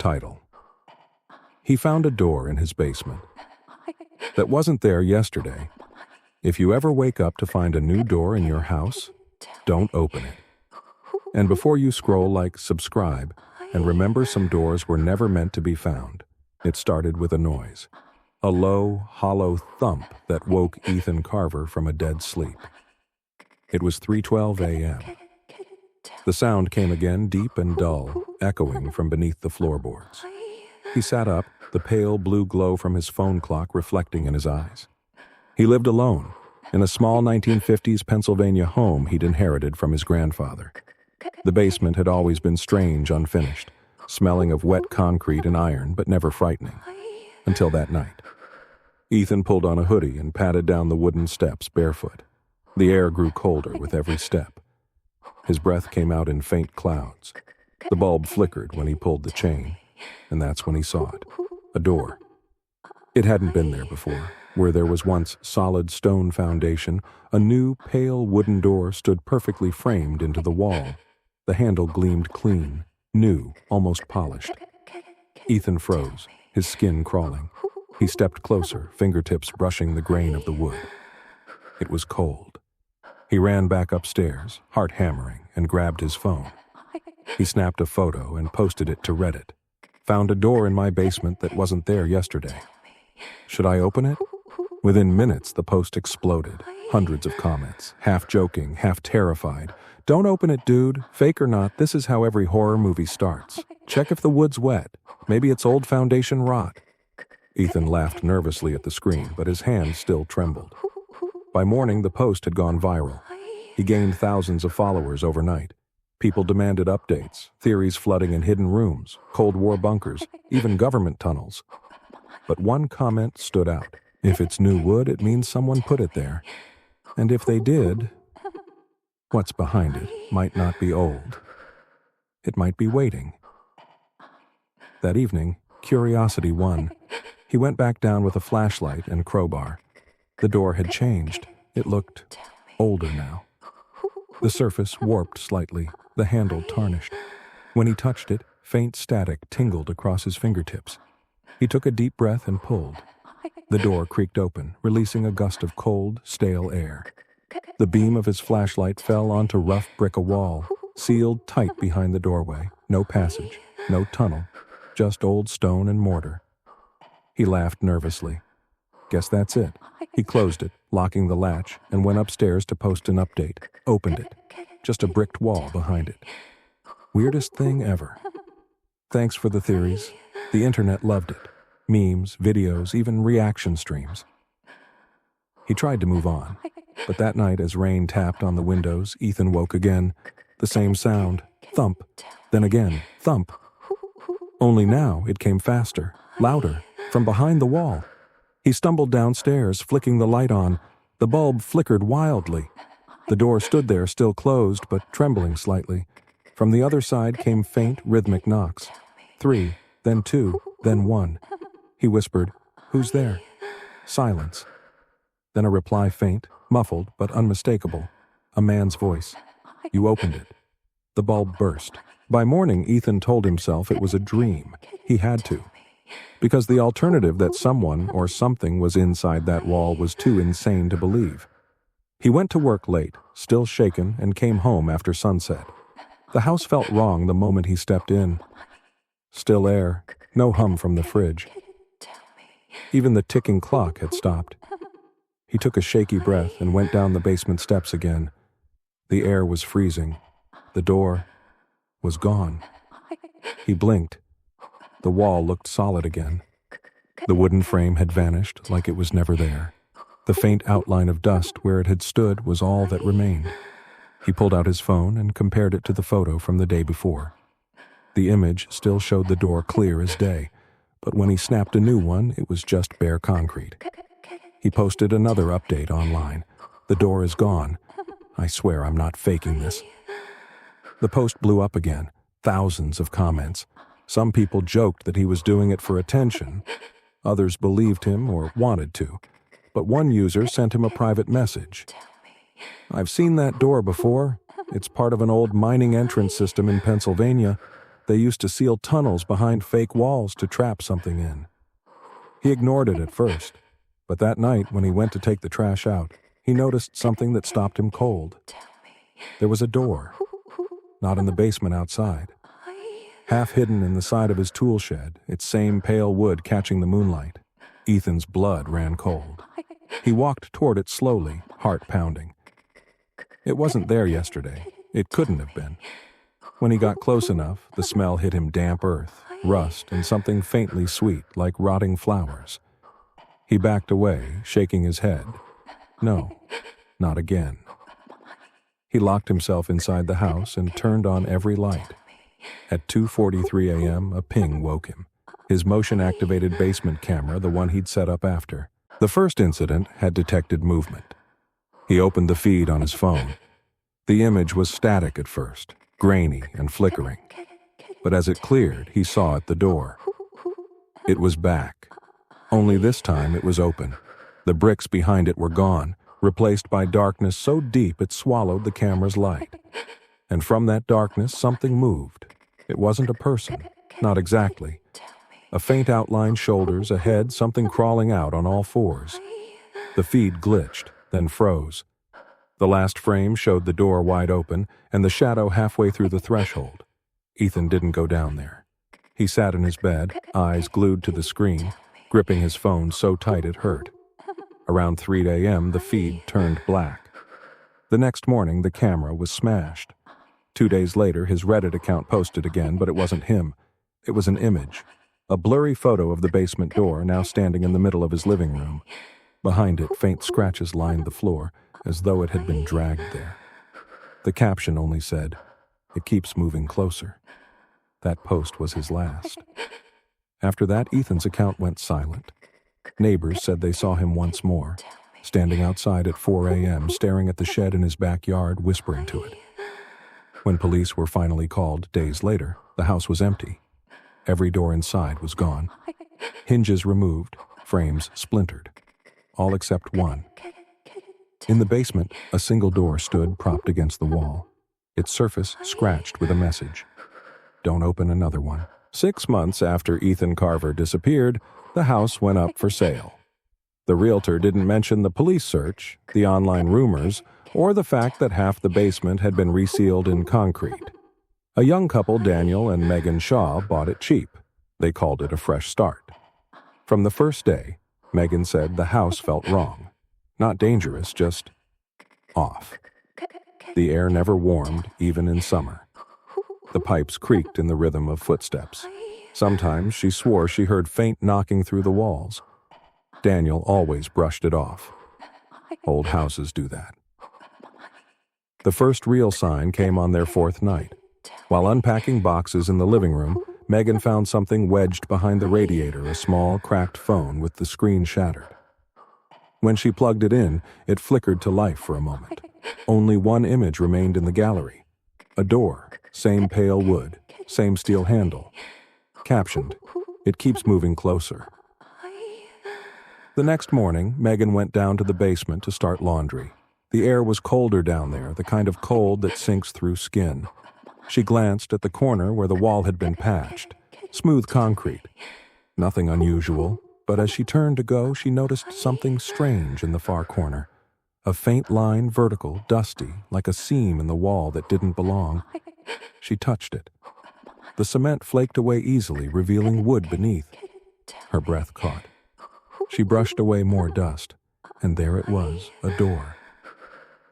Title: He found a door in his basement that wasn't there yesterday. If you ever wake up to find a new door in your house, don't open it. And before you scroll, like, subscribe, and remember, some doors were never meant to be found. It started with a noise. A low, hollow thump that woke Ethan Carver from a dead sleep. It was 3:12 a.m. The sound came again, deep and dull, echoing from beneath the floorboards. He sat up, the pale blue glow from his phone clock reflecting in his eyes. He lived alone, in a small 1950s Pennsylvania home he'd inherited from his grandfather. The basement had always been strange, unfinished, smelling of wet concrete and iron, but never frightening. Until that night. Ethan pulled on a hoodie and padded down the wooden steps barefoot. The air grew colder with every step. His breath came out in faint clouds. The bulb flickered when he pulled the chain, and that's when he saw it. A door. It hadn't been there before. Where there was once solid stone foundation, a new, pale wooden door stood perfectly framed into the wall. The handle gleamed clean, new, almost polished. Ethan froze, his skin crawling. He stepped closer, fingertips brushing the grain of the wood. It was cold. He ran back upstairs, heart hammering, and grabbed his phone. He snapped a photo and posted it to Reddit. Found a door in my basement that wasn't there yesterday. Should I open it? Within minutes, the post exploded. Hundreds of comments, half joking, half terrified. Don't open it, dude. Fake or not, this is how every horror movie starts. Check if the wood's wet. Maybe it's old foundation rot. Ethan laughed nervously at the screen, but his hand still trembled. By morning, the post had gone viral. He gained thousands of followers overnight. People demanded updates, theories flooding in hidden rooms, Cold War bunkers, even government tunnels. But one comment stood out. If it's new wood, it means someone put it there. And if they did, what's behind it might not be old. It might be waiting. That evening, curiosity won. He went back down with a flashlight and crowbar. The door had changed. It looked older now. The surface warped slightly, the handle tarnished. When he touched it, faint static tingled across his fingertips. He took a deep breath and pulled. The door creaked open, releasing a gust of cold, stale air. The beam of his flashlight fell onto rough brick a wall, sealed tight behind the doorway. No passage, no tunnel, just old stone and mortar. He laughed nervously. Guess that's it. He closed it, locking the latch, and went upstairs to post an update. Opened it. Just a bricked wall behind it. Weirdest thing ever. Thanks for the theories. The internet loved it. Memes, videos, even reaction streams. He tried to move on, but that night as rain tapped on the windows, Ethan woke again. The same sound. Thump. Then again. Thump. Only now it came faster, louder, from behind the wall. He stumbled downstairs, flicking the light on. The bulb flickered wildly. The door stood there, still closed, but trembling slightly. From the other side came faint, rhythmic knocks. 3, then 2, then 1. He whispered, "Who's there?" Silence. Then a reply, faint, muffled, but unmistakable. A man's voice. "You opened it." The bulb burst. By morning, Ethan told himself it was a dream. He had to. Because the alternative that someone or something was inside that wall was too insane to believe. He went to work late, still shaken, and came home after sunset. The house felt wrong the moment he stepped in. Still air, no hum from the fridge. Even the ticking clock had stopped. He took a shaky breath and went down the basement steps again. The air was freezing. The door was gone. He blinked. The wall looked solid again. The wooden frame had vanished like it was never there. The faint outline of dust where it had stood was all that remained. He pulled out his phone and compared it to the photo from the day before. The image still showed the door clear as day, but when he snapped a new one, it was just bare concrete. He posted another update online. "The door is gone. I swear I'm not faking this." The post blew up again. Thousands of comments. Some people joked that he was doing it for attention. Others believed him or wanted to. But one user sent him a private message. "I've seen that door before. It's part of an old mining entrance system in Pennsylvania. they used to seal tunnels behind fake walls to trap something in. He ignored it at first, but that night when he went to take the trash out, he noticed something that stopped him cold. There was a door, not in the basement outside. Half hidden in the side of his tool shed, its same pale wood catching the moonlight. Ethan's blood ran cold. He walked toward it slowly, heart pounding. It wasn't there yesterday. It couldn't have been. When he got close enough, the smell hit him damp earth, rust, and something faintly sweet like rotting flowers. He backed away, shaking his head. No, not again. He locked himself inside the house and turned on every light. At 2:43 a.m., a ping woke him. His motion-activated basement camera, the one he'd set up after. The first incident had detected movement. He opened the feed on his phone. The image was static at first, grainy and flickering. But as it cleared, he saw at the door. It was back. Only this time it was open. The bricks behind it were gone, replaced by darkness so deep it swallowed the camera's light. And from that darkness, something moved. It wasn't a person, not exactly. A faint outline, shoulders, a head, something crawling out on all fours. The feed glitched, then froze. The last frame showed the door wide open and the shadow halfway through the threshold. Ethan didn't go down there. He sat in his bed, eyes glued to the screen, gripping his phone so tight it hurt. Around 3 a.m., the feed turned black. The next morning, the camera was smashed. 2 days later, his Reddit account posted again, but it wasn't him. It was an image. A blurry photo of the basement door, now standing in the middle of his living room. Behind it, faint scratches lined the floor, as though it had been dragged there. The caption only said, "It keeps moving closer." That post was his last. After that, Ethan's account went silent. Neighbors said they saw him once more, standing outside at 4 a.m., staring at the shed in his backyard, whispering to it. When police were finally called days later, the house was empty. Every door inside was gone. Hinges removed, frames splintered. All except one. In the basement, a single door stood propped against the wall, its surface scratched with a message. "Don't open another one." 6 months after Ethan Carver disappeared, the house went up for sale. The realtor didn't mention the police search, the online rumors, or the fact that half the basement had been resealed in concrete. A young couple, Daniel and Megan Shaw, bought it cheap. They called it a fresh start. From the first day, Megan said the house felt wrong. Not dangerous, just off. The air never warmed, even in summer. The pipes creaked in the rhythm of footsteps. Sometimes she swore she heard faint knocking through the walls. Daniel always brushed it off. Old houses do that. The first real sign came on their 4th night. While unpacking boxes in the living room, Megan found something wedged behind the radiator, a small, cracked phone with the screen shattered. When she plugged it in, it flickered to life for a moment. Only one image remained in the gallery. A door, same pale wood, same steel handle. Captioned, "It keeps moving closer." The next morning, Megan went down to the basement to start laundry. The air was colder down there, the kind of cold that sinks through skin. She glanced at the corner where the wall had been patched. Smooth concrete. Nothing unusual, but as she turned to go, she noticed something strange in the far corner. A faint line, vertical, dusty, like a seam in the wall that didn't belong. She touched it. The cement flaked away easily, revealing wood beneath. Her breath caught. She brushed away more dust, and there it was, a door.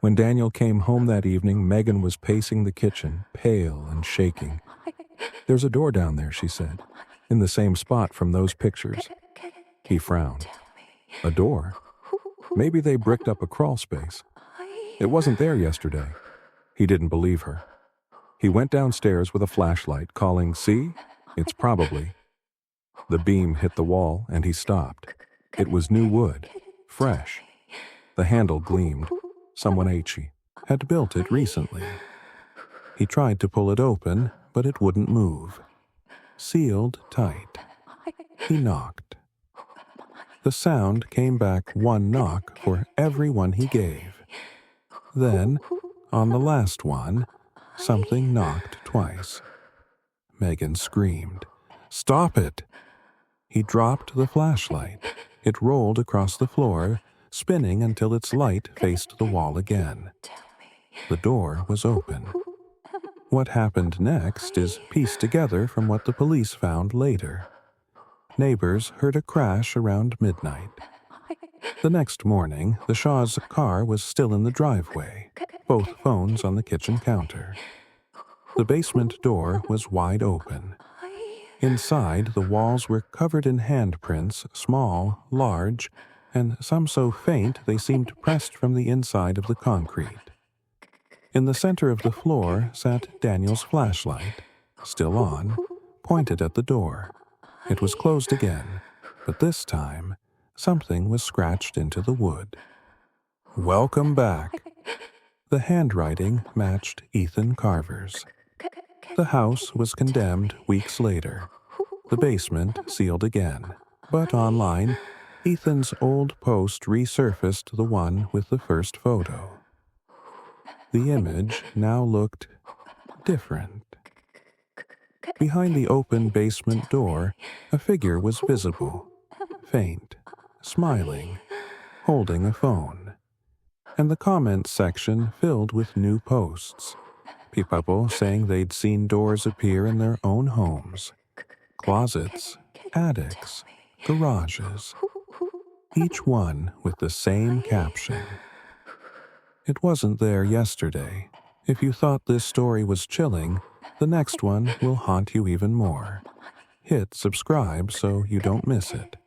When Daniel came home that evening, Megan was pacing the kitchen, pale and shaking. "There's a door down there," she said, "in the same spot from those pictures." He frowned. "A door? Maybe they bricked up a crawl space. It wasn't there yesterday." He didn't believe her. He went downstairs with a flashlight, calling, "See? It's probably." The beam hit the wall, and he stopped. It was new wood, fresh. The handle gleamed. Someone had built it recently. He tried to pull it open, but it wouldn't move. Sealed tight. He knocked. The sound came back, one knock for every one he gave. Then, on the last one, something knocked twice. Megan screamed. "Stop it!" He dropped the flashlight. It rolled across the floor, spinning until its light faced the wall again. The door was open. What happened next is pieced together from what the police found later. Neighbors heard a crash around midnight. The next morning, the Shaws' car was still in the driveway, both phones on the kitchen counter. The basement door was wide open. Inside, the walls were covered in handprints, small, large, and some so faint they seemed pressed from the inside of the concrete. In the center of the floor sat Daniel's flashlight, still on, pointed at the door. It was closed again, but this time, something was scratched into the wood. "Welcome back." The handwriting matched Ethan Carver's. The house was condemned weeks later. The basement sealed again. But online, Ethan's old post resurfaced the one with the first photo. The image now looked different. Behind the open basement door, a figure was visible, faint, smiling, holding a phone. And the comments section filled with new posts. People saying they'd seen doors appear in their own homes. Closets, attics, garages. Each one with the same caption. It wasn't there yesterday. If you thought this story was chilling, the next one will haunt you even more. Hit subscribe so you don't miss it.